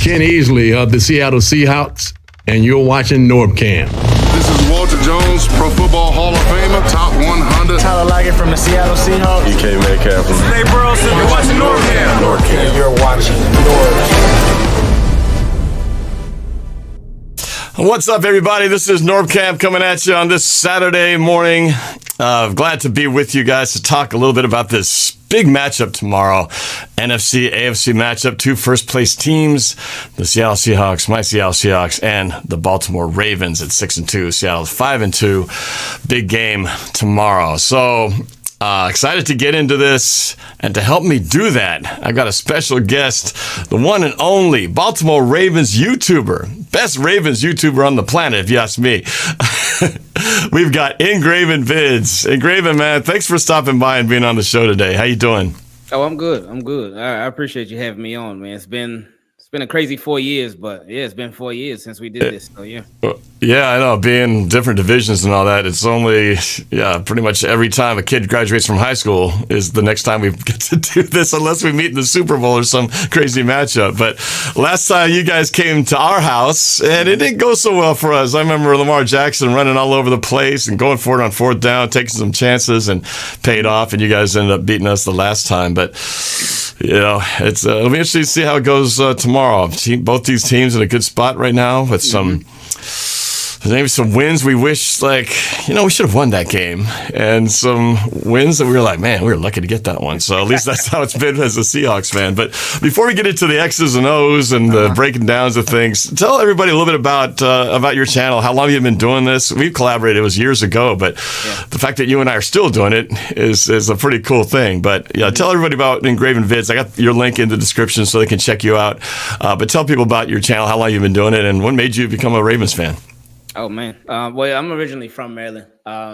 Ken Easley of the Seattle Seahawks, and you're watching NorbCam. This is Walter Jones, Pro Football Hall of Famer, top 100. Tyler Lockett from the Seattle Seahawks. DK Metcalf from Nate Burleson, you're watching NorbCam. NorbCam. You're watching NorbCam. What's up, everybody? This is NorbCam coming at you on this Saturday morning. Glad to be with you guys to talk a little bit about this big matchup tomorrow. NFC, AFC matchup, two first-place teams, the Seattle Seahawks, my Seattle Seahawks, and the Baltimore Ravens at 6-2. Seattle's 5-2. Big game tomorrow. So excited to get into this, and to help me do that, I've got a special guest, the one and only Baltimore Ravens YouTuber, best Ravens YouTuber on the planet, if you ask me. We've got IngravenVids. Ingraven, man, thanks for stopping by and being on the show today. How you doing? Oh, I'm good. I appreciate you having me on, man. It's been a crazy 4 years, but yeah, it's been 4 years since we did this. So yeah. Yeah, I know. Being different divisions and all that, it's only, pretty much every time a kid graduates from high school is the next time we get to do this, unless we meet in the Super Bowl or some crazy matchup. But last time you guys came to our house, and it didn't go so well for us. I remember Lamar Jackson running all over the place and going for it on fourth down, taking some chances, and paid off, and you guys ended up beating us the last time. But it'll be interesting to see how it goes tomorrow. Both these teams in a good spot right now with some maybe some wins we wish, we should have won that game, and some wins that we were like, man, we were lucky to get that one. So at least that's how it's been as a Seahawks fan. But before we get into the X's and O's and the breaking downs of things, tell everybody a little bit about your channel. How long have you been doing this? We've collaborated. It was years ago, but the fact that you and I are still doing it is a pretty cool thing. But tell everybody about IngravenVids. I got your link in the description so they can check you out. But tell people about your channel, how long you've been doing it, and what made you become a Ravens fan. Oh man. Well, I'm originally from Maryland.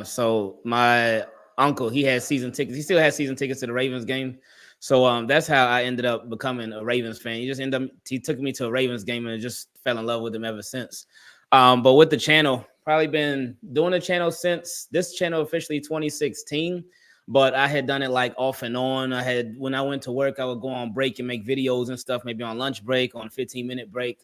So my uncle, he had season tickets. He still has season tickets to the Ravens game. So that's how I ended up becoming a Ravens fan. He took me to a Ravens game and just fell in love with him ever since. But with the channel, probably been doing the channel since this channel officially 2016. But I had done it like off and on. When I went to work, I would go on break and make videos and stuff, maybe on lunch break, on 15-minute break.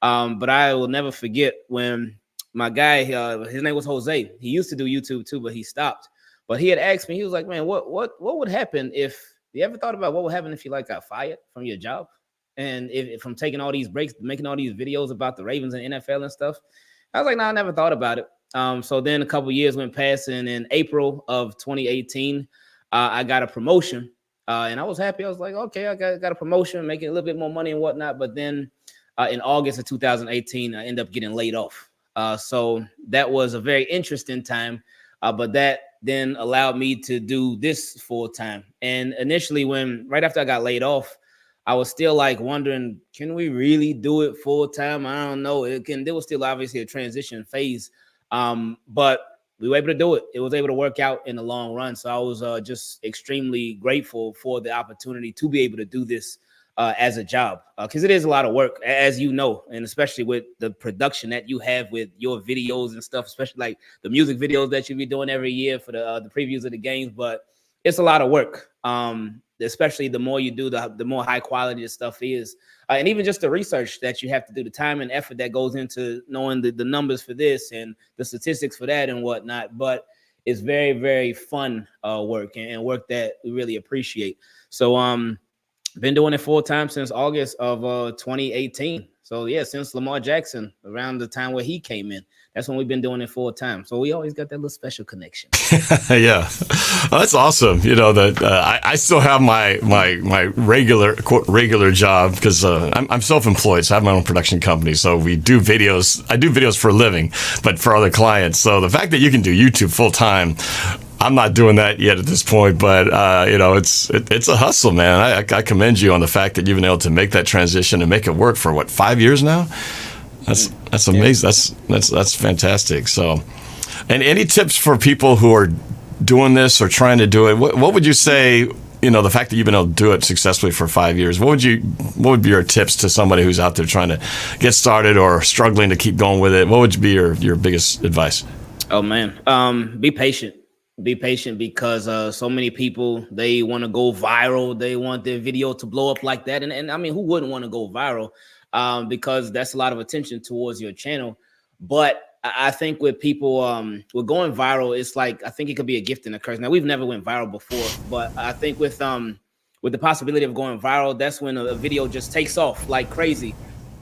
But I will never forget when my guy, his name was Jose. He used to do YouTube too, but he stopped. But he had asked me, he was like, man, what would happen if you ever thought about what would happen if you got fired from your job? And if from taking all these breaks, making all these videos about the Ravens and NFL and stuff. I was like, I never thought about it. So then a couple years went past, and in April of 2018, I got a promotion. And I was happy. I was like, okay, I got a promotion, making a little bit more money and whatnot. But then in August of 2018, I ended up getting laid off. So that was a very interesting time, but that then allowed me to do this full time. And initially, right after I got laid off, I was still wondering, can we really do it full time? I don't know. There was still obviously a transition phase, but we were able to do it. It was able to work out in the long run. So I was just extremely grateful for the opportunity to be able to do this as a job, because it is a lot of work, as you know, and especially with the production that you have with your videos and stuff, especially like the music videos that you be doing every year for the previews of the games. But it's a lot of work, especially the more you do, the more high quality the stuff is, and even just the research that you have to do, the time and effort that goes into knowing the numbers for this and the statistics for that and whatnot. But it's very, very fun work and work that we really appreciate. So been doing it full time since August of 2018. So yeah, since Lamar Jackson, around the time where he came in, that's when we've been doing it full time. So we always got that little special connection. Yeah, well, that's awesome. That I still have my regular job, because I'm self-employed, so I have my own production company. So we do videos. I do videos for a living, but for other clients. So the fact that you can do YouTube full time, I'm not doing that yet at this point, but it's a hustle, man. I commend you on the fact that you've been able to make that transition and make it work for 5 years now. That's amazing. That's fantastic. So, and any tips for people who are doing this or trying to do it? What would you say? The fact that you've been able to do it successfully for 5 years. What would be your tips to somebody who's out there trying to get started or struggling to keep going with it? What would be your biggest advice? Oh man, be patient. Be patient because so many people, they want to go viral. They want their video to blow up like that. And I mean, who wouldn't want to go viral? Because that's a lot of attention towards your channel. But I think with people, with going viral, it's like, I think it could be a gift and a curse. Now, we've never went viral before, but I think with the possibility of going viral, that's when a video just takes off like crazy.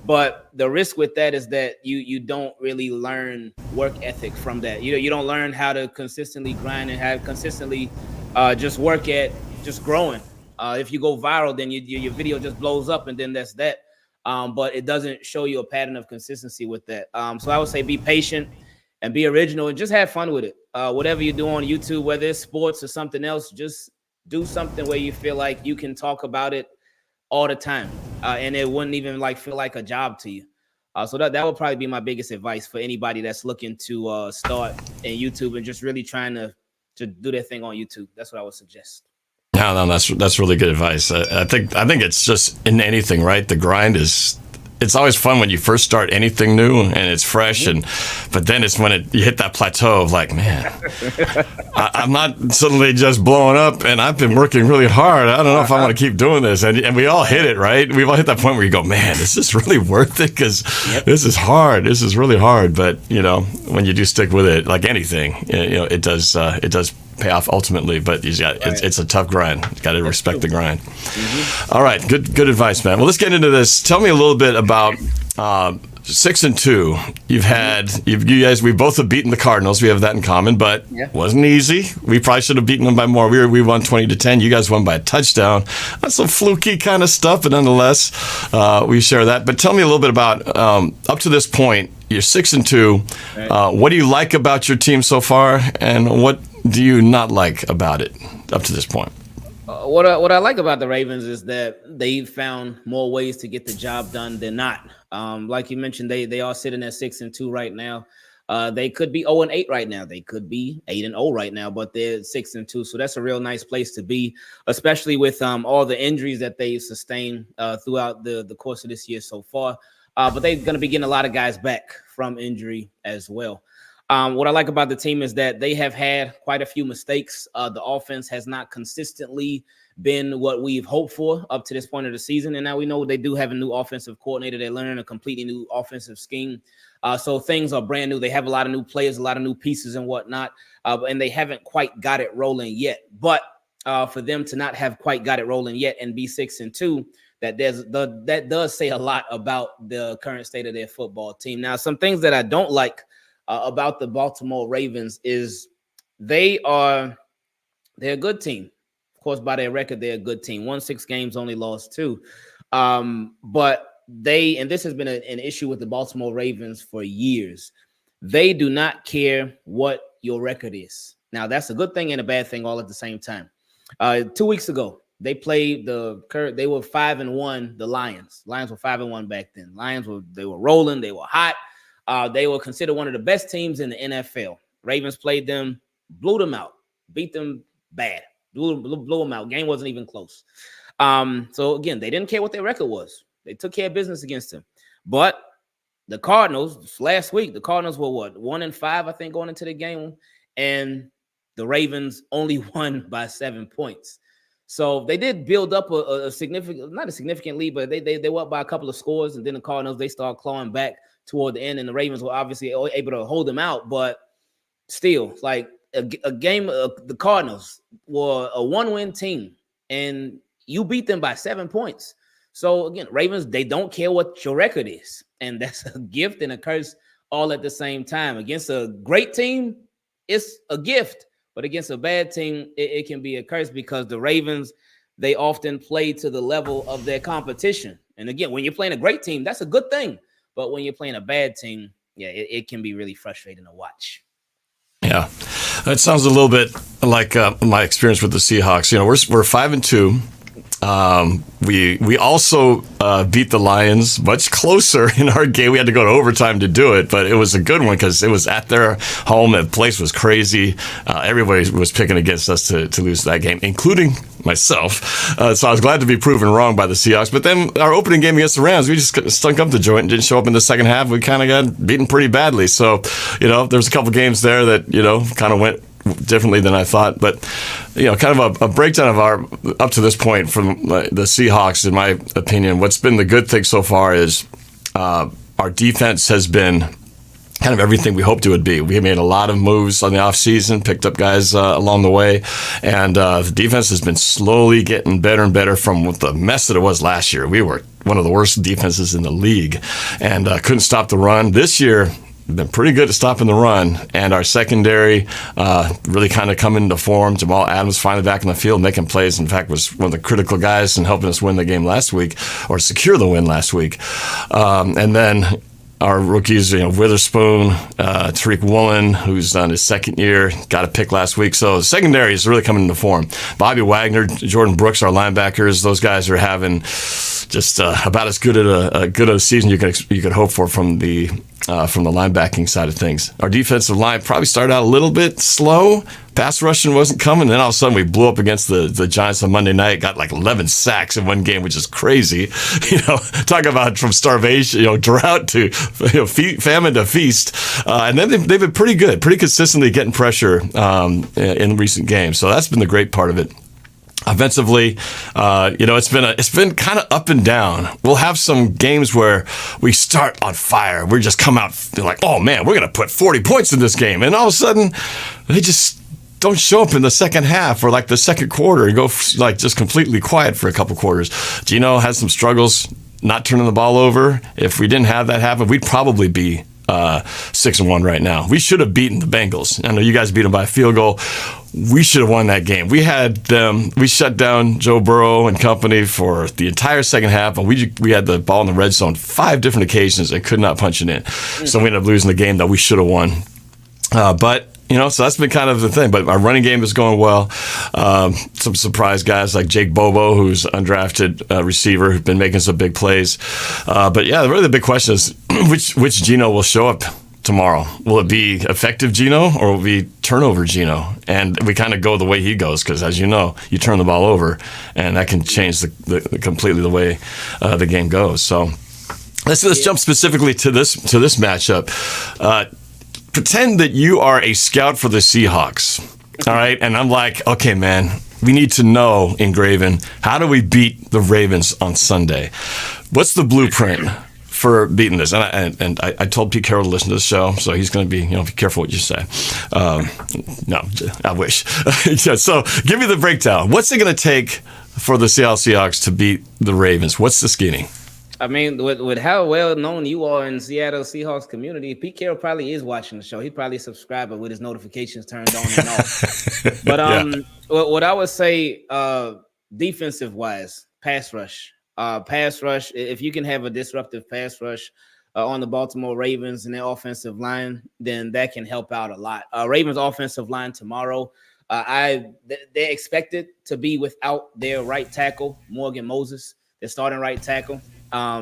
But the risk with that is that you don't really learn work ethic from that. You don't learn how to consistently grind and how to consistently just work at just growing. If you go viral, then your video just blows up, and then that's that. But it doesn't show you a pattern of consistency with that. So I would say be patient and be original and just have fun with it. Whatever you do on YouTube, whether it's sports or something else, just do something where you feel like you can talk about it all the time, and it wouldn't even feel like a job to you. So that would probably be my biggest advice for anybody that's looking to start in YouTube and just really trying to do their thing on YouTube. That's what I would suggest. No, that's really good advice. I think it's just in anything, right? The grind is. It's always fun when you first start anything new and it's fresh, but then it's when you hit that plateau of like, man, I'm not suddenly just blowing up, and I've been working really hard. I don't know if I want to keep doing this, and we all hit it, right? We've all hit that point where you go, man, is this really worth it? Because this is hard. This is really hard. But when you do stick with it, like anything, it does pay off ultimately, but it's a tough grind. You got to respect the grind. All right, good advice, man. Well, let's get into this. Tell me a little bit about 6-2. You guys, we both have beaten the Cardinals. We have that in common, but it wasn't easy. We probably should have beaten them by more. We won 20-10. You guys won by a touchdown. That's some fluky kind of stuff, but nonetheless, we share that. But tell me a little bit about up to this point. You're 6-2. Right. What do you like about your team so far, and what do you not like about it up to this point? What I like about the Ravens is that they found more ways to get the job done than not. Like you mentioned, they are sitting at 6-2 right now. They could be 0-8 right now. They could be 8-0 right now, but they're 6-2. So that's a real nice place to be, especially with all the injuries that they've sustained throughout the course of this year so far. But they're going to be getting a lot of guys back from injury as well. What I like about the team is that they have had quite a few mistakes. The offense has not consistently been what we've hoped for up to this point of the season. And now we know they do have a new offensive coordinator. They're learning a completely new offensive scheme. So things are brand new. They have a lot of new players, a lot of new pieces and whatnot. And they haven't quite got it rolling yet. But for them to not have quite got it rolling yet and be 6-2, that does say a lot about the current state of their football team. Now, some things that I don't like about the Baltimore Ravens is they're a good team. Of course, by their record, they're a good team. Won 6 games, only lost 2. But and this has been an issue with the Baltimore Ravens for years. They do not care what your record is. Now, that's a good thing and a bad thing all at the same time. 2 weeks ago, they played they were 5-1, the Lions. Lions were 5-1 back then. They were rolling, they were hot. They were considered one of the best teams in the NFL. Ravens played them, blew them out, beat them bad, blew them out. Game wasn't even close. So again, they didn't care what their record was. They took care of business against them. But the Cardinals last week, the Cardinals were 1-5, I think, going into the game, and the Ravens only won by 7 points. So they did build up a significant, not a significant lead, but they were up by a couple of scores, and then the Cardinals, they started clawing back toward the end, and the Ravens were obviously able to hold them out. But still, like a game, the Cardinals were a 1-win team, and you beat them by 7 points. So again, Ravens, they don't care what your record is, and that's a gift and a curse all at the same time. Against a great team, it's a gift. But against a bad team, it can be a curse because the Ravens, they often play to the level of their competition. And again, when you're playing a great team, that's a good thing. But when you're playing a bad team, it can be really frustrating to watch. Yeah, that sounds a little bit like my experience with the Seahawks. We're 5-2. We also beat the Lions much closer in our game. We had to go to overtime to do it, but it was a good one because it was at their home. The place was crazy. Everybody was picking against us to lose that game, including myself. So I was glad to be proven wrong by the Seahawks. But then our opening game against the Rams, we just stunk up the joint and didn't show up in the second half. We kind of got beaten pretty badly. So, there's a couple games there that, kind of went differently than I thought. But, kind of a breakdown of our up to this point from the Seahawks, in my opinion. What's been the good thing so far is our defense has been kind of everything we hoped it would be. We made a lot of moves on the offseason, picked up guys along the way, and the defense has been slowly getting better and better from the mess that it was last year. We were one of the worst defenses in the league and couldn't stop the run. This year, we've been pretty good at stopping the run, and our secondary really kind of come into form. Jamal Adams finally back in the field making plays. In fact, was one of the critical guys in helping us win the game last week, or secure the win last week. And then our rookies, Witherspoon, Tariq Woolen, who's on his second year, got a pick last week. So the secondary is really coming into form. Bobby Wagner, Jordan Brooks, our linebackers, those guys are having just about as good a season you could hope for from the linebacking side of things. Our defensive line probably started out a little bit slow. Pass rushing wasn't coming. Then all of a sudden we blew up against the Giants on Monday night, got like 11 sacks in one game, which is crazy. Talk about from starvation, drought to famine to feast. And then they've been pretty good, pretty consistently getting pressure in recent games. So that's been the great part of it. Offensively, it's been kind of up and down. We'll have some games where we start on fire. We just come out like, oh man, we're going to put 40 points in this game. And all of a sudden, they just don't show up in the second half or like the second quarter and go like just completely quiet for a couple quarters. Gino has some struggles not turning the ball over. If we didn't have that happen, we'd probably be 6-1 right now. We should have beaten the Bengals. I know you guys beat them by a field goal. We should have won that game. We shut down Joe Burrow and company for the entire second half, and we had the ball in the red zone 5 different occasions and could not punch it in. So we ended up losing the game that we should have won. But so that's been kind of the thing. But our running game is going well. Some surprise guys like Jake Bobo, who's undrafted receiver, who's been making some big plays. But yeah, really the big question is which Gino will show up tomorrow. Will it be effective Gino or will it be turnover Gino? And we kind of go the way he goes because, as you know, you turn the ball over, and that can change completely the way the game goes. So let's jump specifically to this matchup. Pretend that you are a scout for the Seahawks, all right? And I'm like, okay, man, we need to know, Ingraven, how do we beat the Ravens on Sunday? What's the blueprint for beating this? And I told Pete Carroll to listen to the show, so he's going to be, be careful what you say. No, I wish. So give me the breakdown. What's it going to take for the Seattle Seahawks to beat the Ravens? What's the scheming? I mean, with how well known you are in Seattle Seahawks community, Pete Carroll probably is watching the show. He probably subscribed with his notifications turned on and off. But what I would say, defensive wise, pass rush. If you can have a disruptive pass rush on the Baltimore Ravens and their offensive line, then that can help out a lot. Ravens offensive line tomorrow, they're expected to be without their right tackle, Morgan Moses, their starting right tackle.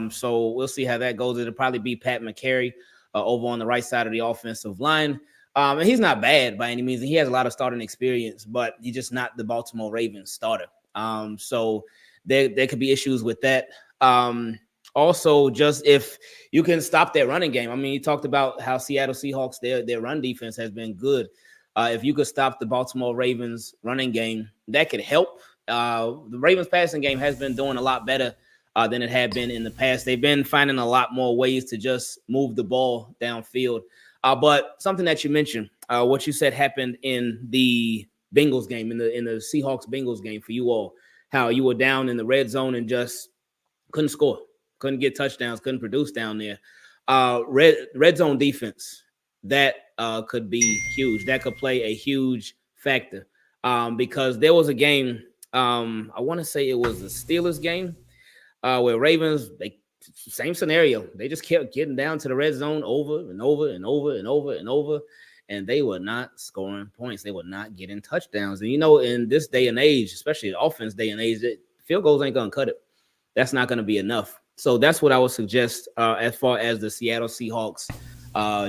So we'll see how that goes. It'll probably be Pat McCary over on the right side of the offensive line. And he's not bad by any means. He has a lot of starting experience, but he's just not the Baltimore Ravens starter. So there could be issues with that. Also, just if you can stop that running game. I mean, you talked about how Seattle Seahawks, their run defense has been good. If you could stop the Baltimore Ravens running game, that could help. The Ravens passing game has been doing a lot better than it had been in the past. They've been finding a lot more ways to just move the ball downfield. But something that you mentioned, what you said happened in the Bengals game, in the Seahawks-Bengals game for you all, how you were down in the red zone and just couldn't score, couldn't get touchdowns, couldn't produce down there. Red zone defense, that could be huge. That could play a huge factor because there was a game, I want to say it was the Steelers game, where Ravens, same scenario. They just kept getting down to the red zone over and over and over and over and over, and they were not scoring points. They were not getting touchdowns. And, in this day and age, especially the offense day and age, field goals ain't going to cut it. That's not going to be enough. So that's what I would suggest as far as the Seattle Seahawks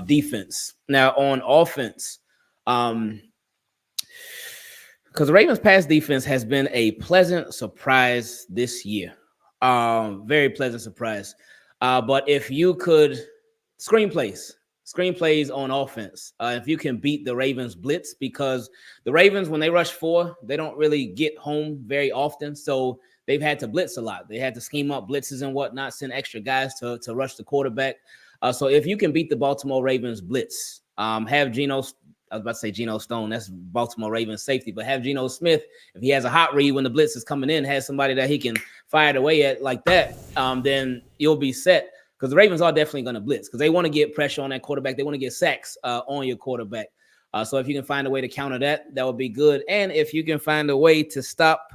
defense. Now, on offense, because the Ravens pass defense has been a pleasant surprise this year. Very pleasant surprise. But if you could screenplays, screenplays on offense. If you can beat the Ravens blitz, because the Ravens, when they rush 4, they don't really get home very often. So they've had to blitz a lot. They had to scheme up blitzes and whatnot, send extra guys to rush the quarterback. So if you can beat the Baltimore Ravens blitz, have Geno, I was about to say Geno Stone, that's Baltimore Ravens safety, but have Geno Smith, if he has a hot read when the blitz is coming in, has somebody that he can fire it away at like that, then you'll be set. Because the Ravens are definitely going to blitz because they want to get pressure on that quarterback. They want to get sacks on your quarterback. So if you can find a way to counter that, that would be good. And if you can find a way to stop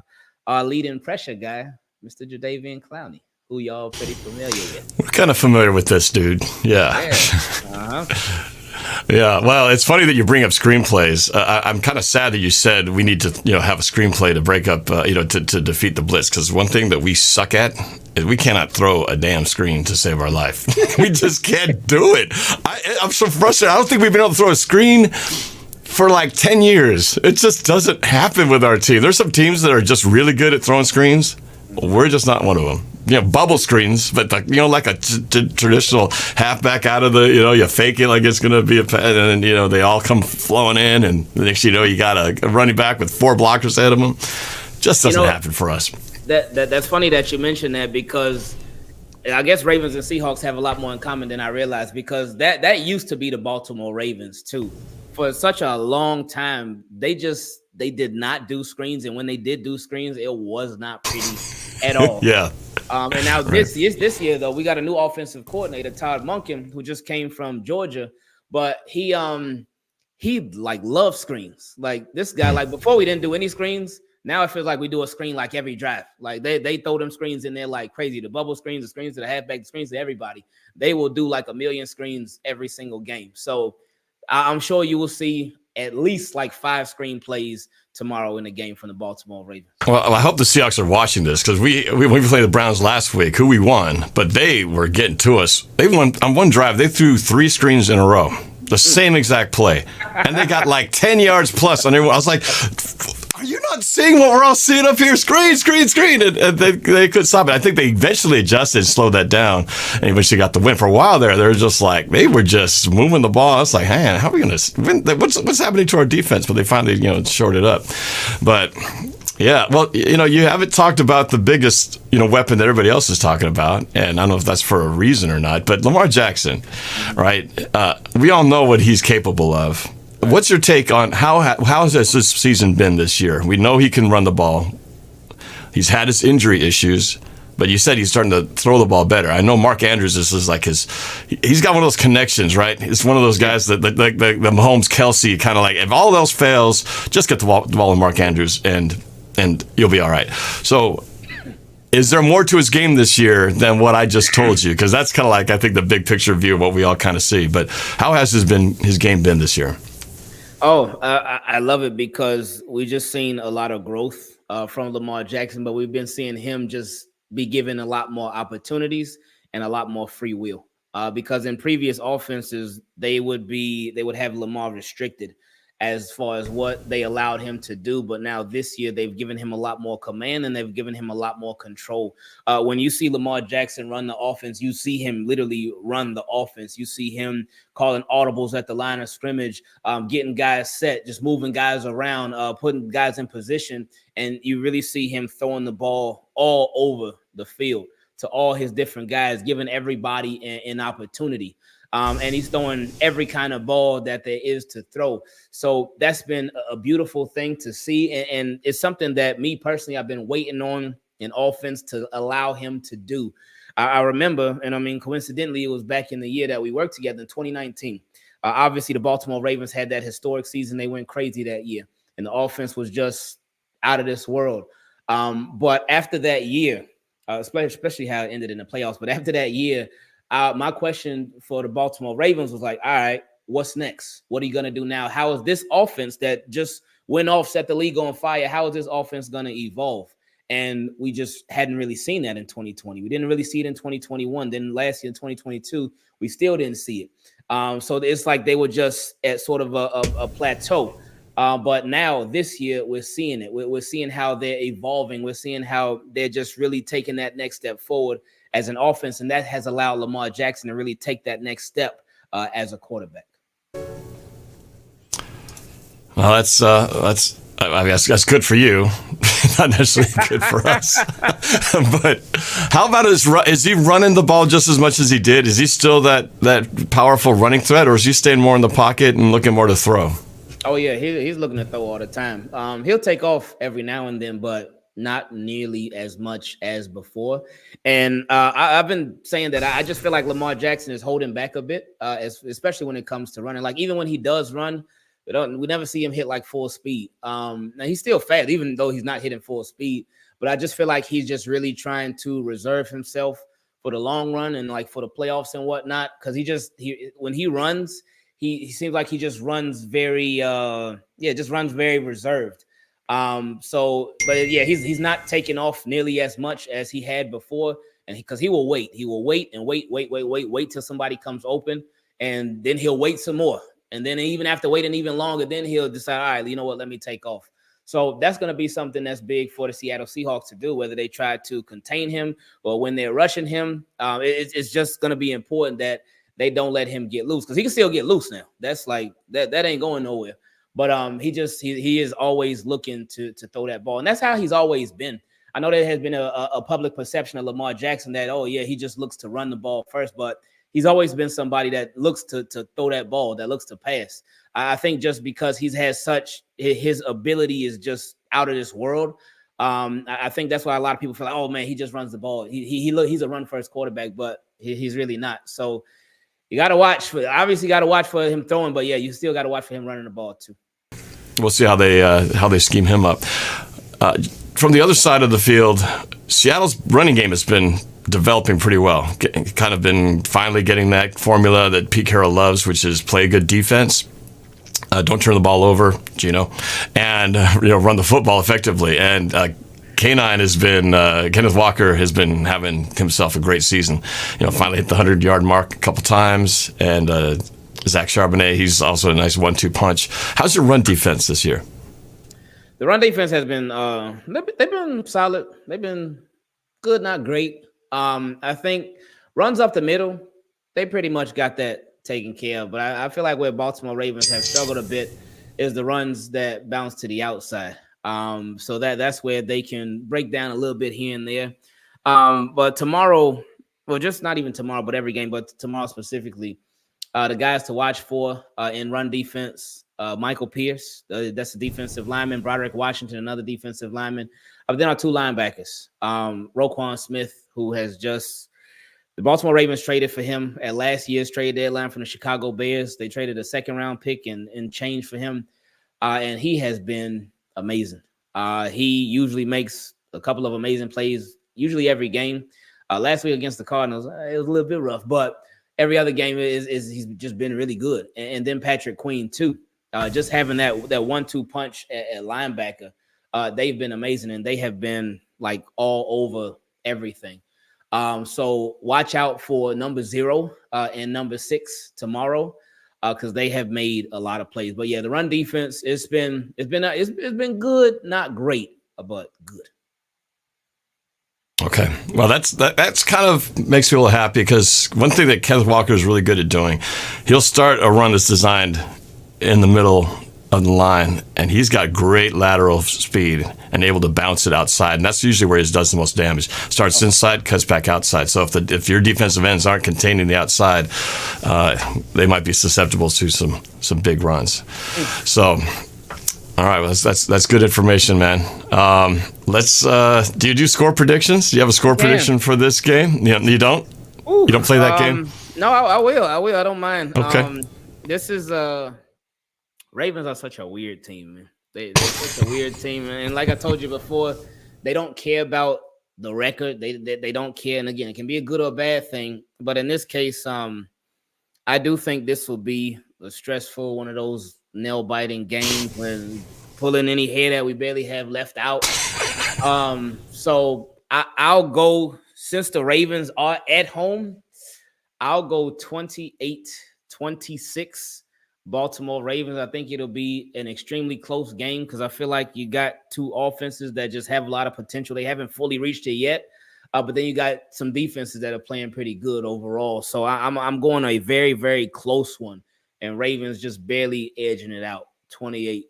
our leading pressure guy, Mr. Jadeveon Clowney, who y'all pretty familiar with. We're kind of familiar with this dude. Yeah. Yeah, well, it's funny that you bring up screenplays. I'm kind of sad that you said we need to, have a screenplay to break up, to defeat the blitz. Because one thing that we suck at is we cannot throw a damn screen to save our life. We just can't do it. I'm so frustrated. I don't think we've been able to throw a screen for like 10 years. It just doesn't happen with our team. There's some teams that are just really good at throwing screens. We're just not one of them. Bubble screens, but like a traditional halfback out of the, you fake it like it's going to be and then, they all come flowing in, and the next you got a running back with 4 blockers ahead of him. Just doesn't happen for us. That's funny that you mentioned that, because I guess Ravens and Seahawks have a lot more in common than I realized, because that used to be the Baltimore Ravens too. For such a long time, they did not do screens, and when they did do screens, it was not pretty at all. Yeah. And now this year though, we got a new offensive coordinator, Todd Monken, who just came from Georgia, but he like loves screens. Like this guy, like before we didn't do any screens. Now it feels like we do a screen like every drive. Like they throw them screens in there like crazy. The bubble screens, the screens to the halfback, the screens to everybody. They will do like 1 million screens every single game. So I'm sure you will see at least like 5 screenplays tomorrow in the game from the Baltimore Ravens. Well, I hope the Seahawks are watching this, because we played the Browns last week, who we won, but they were getting to us. They won on one drive. They threw 3 screens in a row, the same exact play, and they got like 10 yards plus on everyone. I was like, are you not seeing what we're all seeing up here? Screen. And they couldn't stop it. I think they eventually adjusted and slowed that down. And eventually got the win. For a while there, they were just like, they were just moving the ball. I was like, man, how are we going to win? What's happening to our defense? But they finally, shorted up. But yeah, well, you haven't talked about the biggest, weapon that everybody else is talking about. And I don't know if that's for a reason or not, but Lamar Jackson, right? We all know what he's capable of. What's your take on how has this season been this year? We know he can run the ball. He's had his injury issues, but you said he's starting to throw the ball better. I know Mark Andrews, this is like he's got one of those connections, right? It's one of those guys that the Mahomes, Kelsey, kind of like, if all else fails, just get the ball to Mark Andrews and you'll be all right. So is there more to his game this year than what I just told you? Because that's kind of like, I think, the big picture view of what we all kind of see. But how has his game been this year? I love it, because we just seen a lot of growth from Lamar Jackson, but we've been seeing him just be given a lot more opportunities and a lot more free will. Because in previous offenses, they would have Lamar restricted as far as what they allowed him to do. But now this year, they've given him a lot more command and they've given him a lot more control. When you see Lamar Jackson run the offense, you see him literally run the offense. You see him calling audibles at the line of scrimmage, getting guys set, just moving guys around, putting guys in position. And you really see him throwing the ball all over the field to all his different guys, giving everybody an opportunity. And he's throwing every kind of ball that there is to throw. So that's been a beautiful thing to see. And it's something that me personally, I've been waiting on in offense to allow him to do. I remember, and I mean, coincidentally, it was back in the year that we worked together in 2019. Obviously, the Baltimore Ravens had that historic season. They went crazy that year, and the offense was just out of this world. But after that year, especially how it ended in the playoffs, but after that year, my question for the Baltimore Ravens was like, all right, what's next? What are you going to do now? How is this offense that just went off, set the league on fire, how is this offense going to evolve? And we just hadn't really seen that in 2020. We didn't really see it in 2021. Then last year in 2022, we still didn't see it. So it's like they were just at sort of a plateau. But now this year, we're seeing it. We're seeing how they're evolving. We're seeing how they're just really taking that next step forward as an offense. And that has allowed Lamar Jackson to really take that next step as a quarterback. Well, I mean, that's good for you, not necessarily good for us. But how about is he running the ball just as much as he did? Is he still that powerful running threat, or is he staying more in the pocket and looking more to throw? Oh yeah, he's looking to throw all the time. He'll take off every now and then, but not nearly as much as before. And I've been saying that I just feel like Lamar Jackson is holding back a bit, especially when it comes to running. Like even when he does run, we never see him hit like full speed. Now he's still fast, even though he's not hitting full speed. But I just feel like he's just really trying to reserve himself for the long run and like for the playoffs and whatnot. Because when he runs, he seems like he just runs very reserved. But he's not taking off nearly as much as he had before, and because he will wait till somebody comes open, and then he'll wait some more. And then even after waiting even longer, then he'll decide, all right, you know what, let me take off. So that's going to be something that's big for the Seattle Seahawks to do, whether they try to contain him or when they're rushing him. It's just going to be important that they don't let him get loose, because he can still get loose now. That's like that ain't going nowhere. But he is always looking to throw that ball. And that's how he's always been. I know there has been a public perception of Lamar Jackson that, oh, yeah, he just looks to run the ball first. But he's always been somebody that looks to throw that ball, that looks to pass. I think just because he's had his ability is just out of this world. I think that's why a lot of people feel like, oh, man, he just runs the ball. He's a run-first quarterback, but he's really not. So you got to watch for him throwing. But, yeah, you still got to watch for him running the ball, too. We'll see how they scheme him up. From the other side of the field, Seattle's running game has been developing pretty well. Kind of been finally getting that formula that Pete Carroll loves, which is play good defense, don't turn the ball over, Gino, and run the football effectively. And Kenneth Walker has been having himself a great season. Finally hit the 100-yard mark a couple times, and Zach Charbonnet, he's also a nice 1-2 punch. How's your run defense this year? The run defense has been they've been solid. They've been good, not great. I think runs up the middle, they pretty much got that taken care of. But I feel like where Baltimore Ravens have struggled a bit is the runs that bounce to the outside. So that's where they can break down a little bit here and there. But tomorrow, well, just not even tomorrow, but every game, but tomorrow specifically, the guys to watch for in run defense, Michael Pierce, that's the defensive lineman, Broderick Washington, another defensive lineman. Then our two linebackers, Roquan Smith, who has the Baltimore Ravens traded for him at last year's trade deadline from the Chicago Bears. They traded a second-round pick and change for him, and he has been amazing. He usually makes a couple of amazing plays, usually every game. Last week against the Cardinals, it was a little bit rough, but every other game he's just been really good. And then Patrick Queen too. Just having that 1-2 punch at linebacker, they've been amazing, and they have been like all over everything. So watch out for number 0 and number 6 tomorrow, because they have made a lot of plays. But yeah, the run defense it's been good, not great, but good. Okay, well that's kind of makes me a little happy, because one thing that Kenneth Walker is really good at doing, he'll start a run that's designed in the middle of the line, and he's got great lateral speed and able to bounce it outside, and that's usually where he does the most damage. Starts inside, cuts back outside. So if your defensive ends aren't containing the outside, they might be susceptible to some big runs. So, all right, well, that's good information, man. Do you do score predictions? Do you have a score prediction for this game? You don't? Ooh, you don't play that game? No, I will. I don't mind. Okay. This is Ravens are such a weird team, man. They're such a weird team, and like I told you before, they don't care about the record. They don't care, and again, it can be a good or bad thing. But in this case, I do think this will be a stressful, one of those nail-biting games when pulling any hair that we barely have left out. So I'll go, since the Ravens are at home, I'll go 28-26 Baltimore Ravens. I think it'll be an extremely close game, because I feel like you got two offenses that just have a lot of potential. They haven't fully reached it yet. But then you got some defenses that are playing pretty good overall. So I'm going a very, very close one. And Ravens just barely edging it out, 28-26.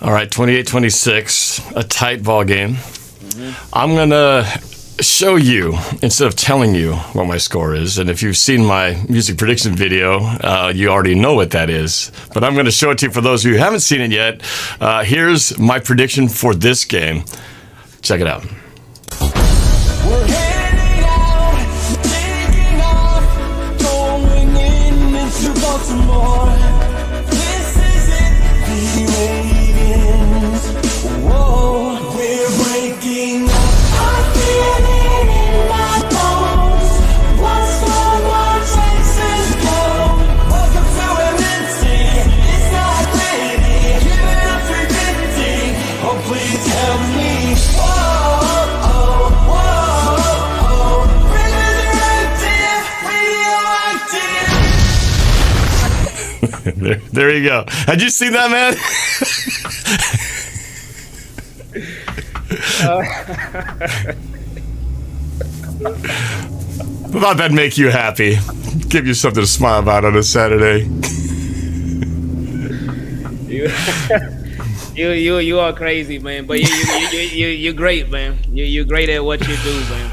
All right, 28-26, a tight ball game. I'm going to show you instead of telling you what my score is. And if you've seen my music prediction video, you already know what that is. But I'm going to show it to you for those of you who haven't seen it yet. Here's my prediction for this game. Check it out. We're heading out, taking off, going into Baltimore. This is it, the Ravens. Whoa, we're breaking up. I feel it in my bones. What's Lamar Jackson go? Welcome to MNC. It's not pretty. Give it up 350. Oh, please help me. There you go. Had you seen that, man? Thought that'd make you happy. Give you something to smile about on a Saturday. You are crazy, man. But you're great, man. You're great at what you do, man.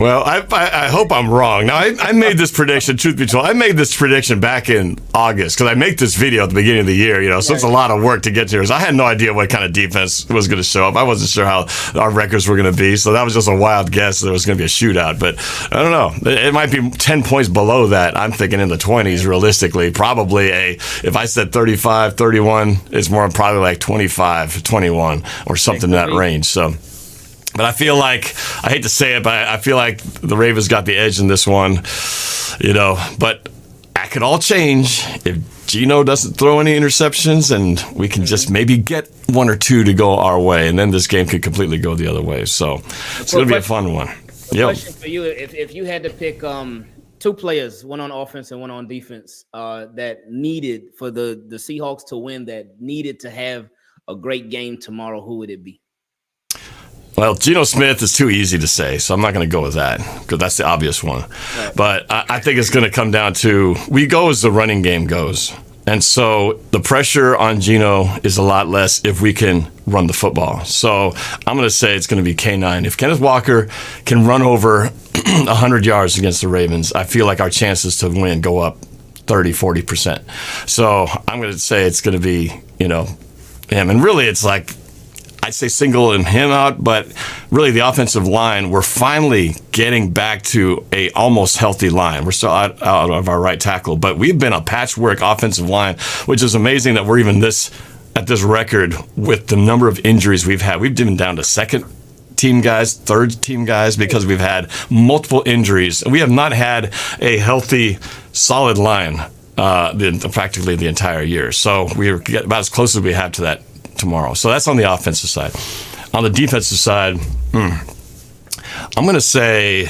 Well, I hope I'm wrong. Now, I made this prediction, truth be told, I made this prediction back in August because I make this video at the beginning of the year, so it's a lot of work to get to here. So I had no idea what kind of defense was going to show up. I wasn't sure how our records were going to be. So that was just a wild guess that it was going to be a shootout. But I don't know. It might be 10 points below that. I'm thinking in the 20s, realistically. Probably if I said 35, 31, it's more probably like 25, 21 or something in that range. So. But I feel like, I hate to say it, but I feel like the Ravens got the edge in this one, But that could all change if Geno doesn't throw any interceptions and we can just maybe get one or two to go our way. And then this game could completely go the other way. So it's going to be a fun one. Question for you, if you had to pick two players, one on offense and one on defense, that needed for the Seahawks to win, that needed to have a great game tomorrow, who would it be? Well, Geno Smith is too easy to say, so I'm not going to go with that because that's the obvious one. Right. But I think it's going to come down to we go as the running game goes. And so the pressure on Geno is a lot less if we can run the football. So I'm going to say it's going to be K9. If Kenneth Walker can run over 100 yards against the Ravens, I feel like our chances to win go up 30, 40%. So I'm going to say it's going to be, him. And really, it's like, I'd say singling him out, but really the offensive line, we're finally getting back to a almost healthy line. We're still out of our right tackle, but we've been a patchwork offensive line, which is amazing that we're even at this record with the number of injuries we've had. We've been down to second team guys, third team guys, because we've had multiple injuries. We have not had a healthy, solid line practically the entire year. So we're about as close as we have to that tomorrow. So that's on the offensive side. On the defensive side, I'm going to say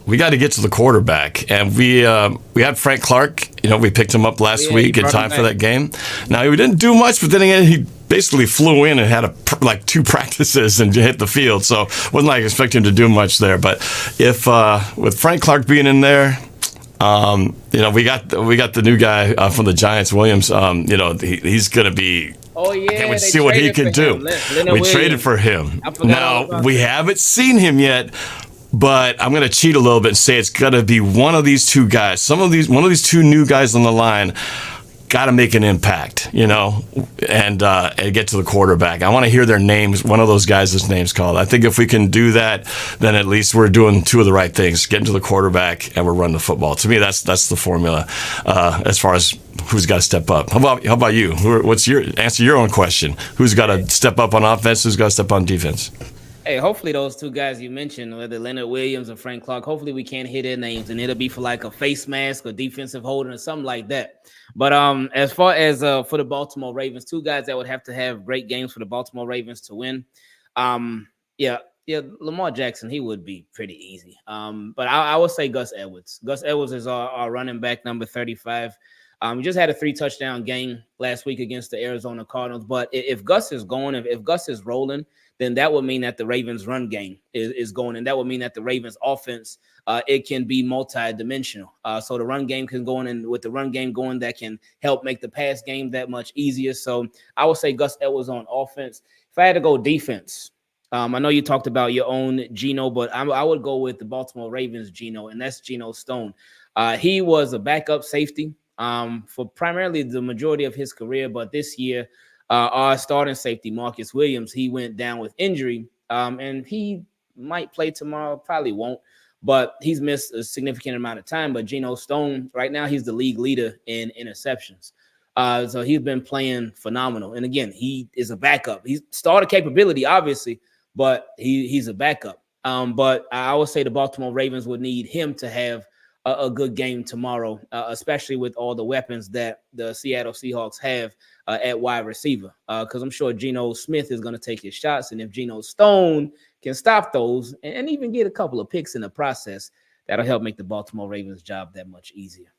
we got to get to the quarterback. And we had Frank Clark. We picked him up last week in time for that game. Now, we didn't do much, but then again, he basically flew in and had two practices and hit the field. So wasn't like expecting him to do much there. But if with Frank Clark being in there, we got the new guy from the Giants, Williams. He's going to be. Oh yeah, can't wait to see what he can do. We traded for him. Now we haven't seen him yet, but I'm going to cheat a little bit and say it's going to be one of these two guys. One of these two new guys on the line got to make an impact, and get to the quarterback. I want to hear their names, one of those guys' names called. I think if we can do that, then at least we're doing two of the right things, getting to the quarterback and we're running the football. To me, that's the formula as far as who's got to step up. How about you? Answer your own question. Who's got to step up on offense? Who's got to step on defense? Hey, hopefully those two guys you mentioned, whether Leonard Williams or Frank Clark, hopefully we can't hear their names and it'll be for like a face mask or defensive holding or something like that. But as far as for the Baltimore Ravens, two guys that would have to have great games for the Baltimore Ravens to win. Lamar Jackson, he would be pretty easy. But I would say Gus Edwards. Gus Edwards is our running back, number 35. We just had a 3-touchdown game last week against the Arizona Cardinals. But if Gus is going, if Gus is rolling, then that would mean that the Ravens' run game is going, and that would mean that the Ravens' offense it can be multi-dimensional. So the run game can go in, and with the run game going, that can help make the pass game that much easier. So I would say Gus Edwards on offense. If I had to go defense, I know you talked about your own Geno, but I would go with the Baltimore Ravens Geno, and that's Geno Stone. He was a backup safety for primarily the majority of his career, but this year, our starting safety, Marcus Williams, he went down with injury, and he might play tomorrow, probably won't, but he's missed a significant amount of time. But Geno Stone, right now, he's the league leader in interceptions. So he's been playing phenomenal. And again, he is a backup. He's starter capability, obviously, but he's a backup. But I would say the Baltimore Ravens would need him to have a good game tomorrow, especially with all the weapons that the Seattle Seahawks have at wide receiver. Because I'm sure Geno Smith is going to take his shots. And if Geno Stone can stop those and even get a couple of picks in the process, that'll help make the Baltimore Ravens job that much easier.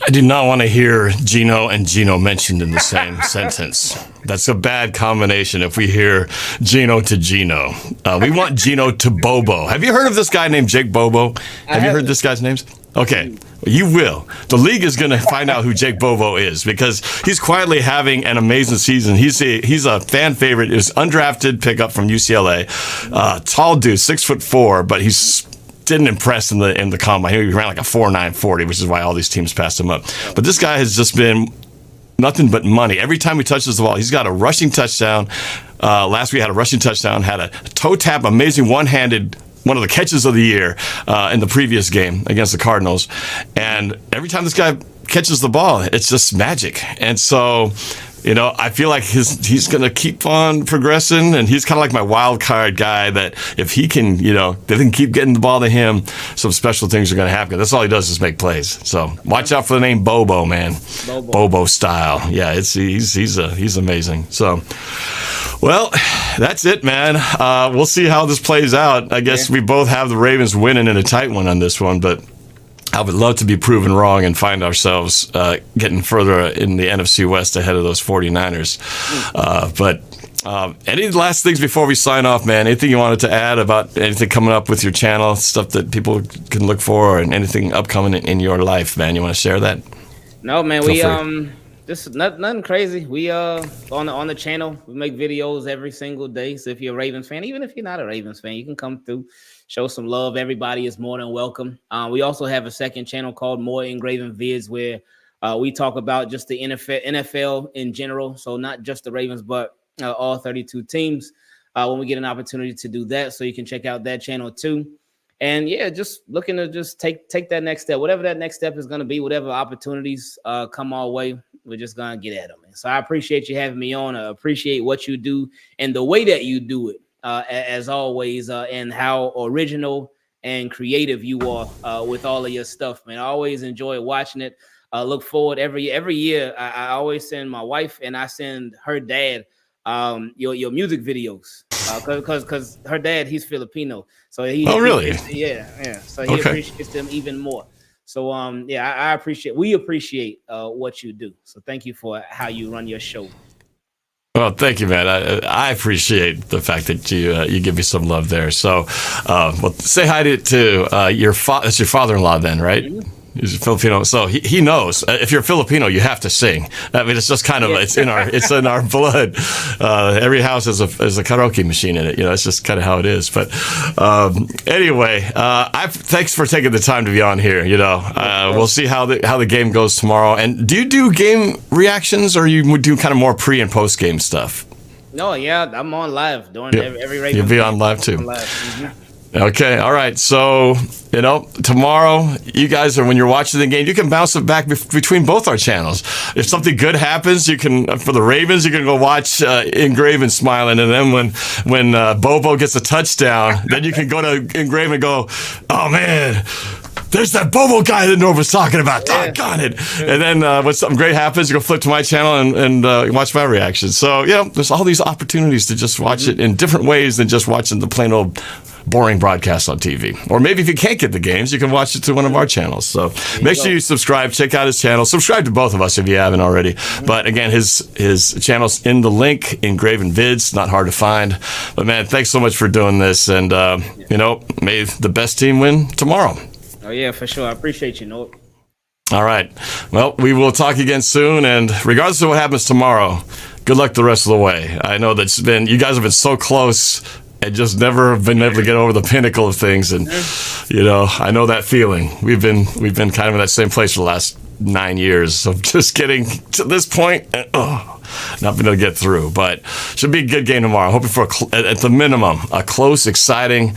I do not want to hear Geno and Geno mentioned in the same sentence. That's a bad combination if we hear Geno to Geno. We want Geno to Bobo. Have you heard of this guy named Jake Bobo? Have you heard this guy's names? Okay, you will. The league is going to find out who Jake Bobo is because he's quietly having an amazing season. He's a fan favorite. He was undrafted pickup from UCLA. Tall dude, 6'4", but he's didn't impress in the combine. He ran like a 4.9 40, which is why all these teams passed him up. But this guy has just been nothing but money. Every time he touches the ball, he's got a rushing touchdown. Last week he had a rushing touchdown, had a toe tap, amazing one-handed, one of the catches of the year in the previous game against the Cardinals. And every time this guy catches the ball, it's just magic. And so, you know, I feel like he's going to keep on progressing, and he's kind of like my wild card guy that if he can, you know, they can keep getting the ball to him, some special things are going to happen. That's all he does is make plays. So watch out for the name Bobo, man. Bobo style. Yeah, he's amazing. So, well, that's it, man. We'll see how this plays out. I guess we both have the Ravens winning in a tight one on this one, but I would love to be proven wrong and find ourselves getting further in the NFC West ahead of those 49ers. But any last things before we sign off, man? Anything you wanted to add about anything coming up with your channel, stuff that people can look for, and anything upcoming in your life, man? You want to share that? No, man. Just nothing crazy. We on the channel, we make videos every single day. So if you're a Ravens fan, even if you're not a Ravens fan, you can come through, show some love. Everybody is more than welcome. We also have a second channel called More IngravenVids, where we talk about just the NFL in general. So not just the Ravens, but all 32 teams. When we get an opportunity to do that, so you can check out that channel too. And yeah, just looking to just take that next step, whatever that next step is going to be, whatever opportunities come our way, we're just going to get at them. So I appreciate you having me on. I appreciate what you do and the way that you do it, as always, and how original and creative you are with all of your stuff, man. I always enjoy watching it. Look forward every year. I always send my wife and I send her dad your music videos because her dad, he's Filipino, so really? So he appreciates them even more. So we appreciate what you do. So thank you for how you run your show. Well, thank you, man. I appreciate the fact that you give me some love there. So, well, say hi to your that's your father-in-law then, right? Mm-hmm. He's a Filipino, so he knows. If you're Filipino, you have to sing. I mean, it's just kind of it's in our blood. Every house has a karaoke machine in it. You know, it's just kind of how it is. But anyway, thanks for taking the time to be on here. You know, we'll see how the game goes tomorrow. And do you do game reactions, or you do kind of more pre and post game stuff? No, yeah, I'm on live during every Ravens. You'll be on live too. Mm-hmm. Okay, all right. So, you know, tomorrow, you guys when you're watching the game, you can bounce it back between both our channels. If something good happens, you can, for the Ravens, you can go watch Engraven smiling. And then when Bobo gets a touchdown, then you can go to Engraven and go, oh, man, there's that Bobo guy that Norv was talking about. Doggone it. And then when something great happens, you go flip to my channel and watch my reaction. So, you know, there's all these opportunities to just watch it in different ways than just watching the plain old boring broadcasts on TV. Or maybe if you can't get the games, you can watch it through one of our channels. So make sure you subscribe, check out his channel, subscribe to both of us if you haven't already. But again, his channel's in the link, IngravenVids, not hard to find. But man, thanks so much for doing this, and may the best team win tomorrow. Oh yeah, for sure. I appreciate you, Noah. All right. Well, we will talk again soon, and regardless of what happens tomorrow, good luck the rest of the way. I know that's you guys have been so close and just never been able to get over the pinnacle of things, and I know that feeling. We've been kind of in that same place for the last 9 years of just getting to this point and not being able to get through. But should be a good game tomorrow. Hoping for at the minimum a close, exciting,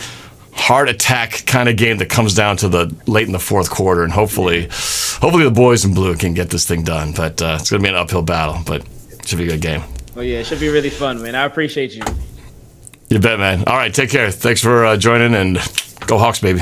heart attack kind of game that comes down to the late in the fourth quarter, and hopefully the boys in blue can get this thing done. But it's going to be an uphill battle, but it should be a good game. Oh yeah, it should be really fun, man. I appreciate you. You bet, man. All right, take care. Thanks for joining, and go Hawks, baby.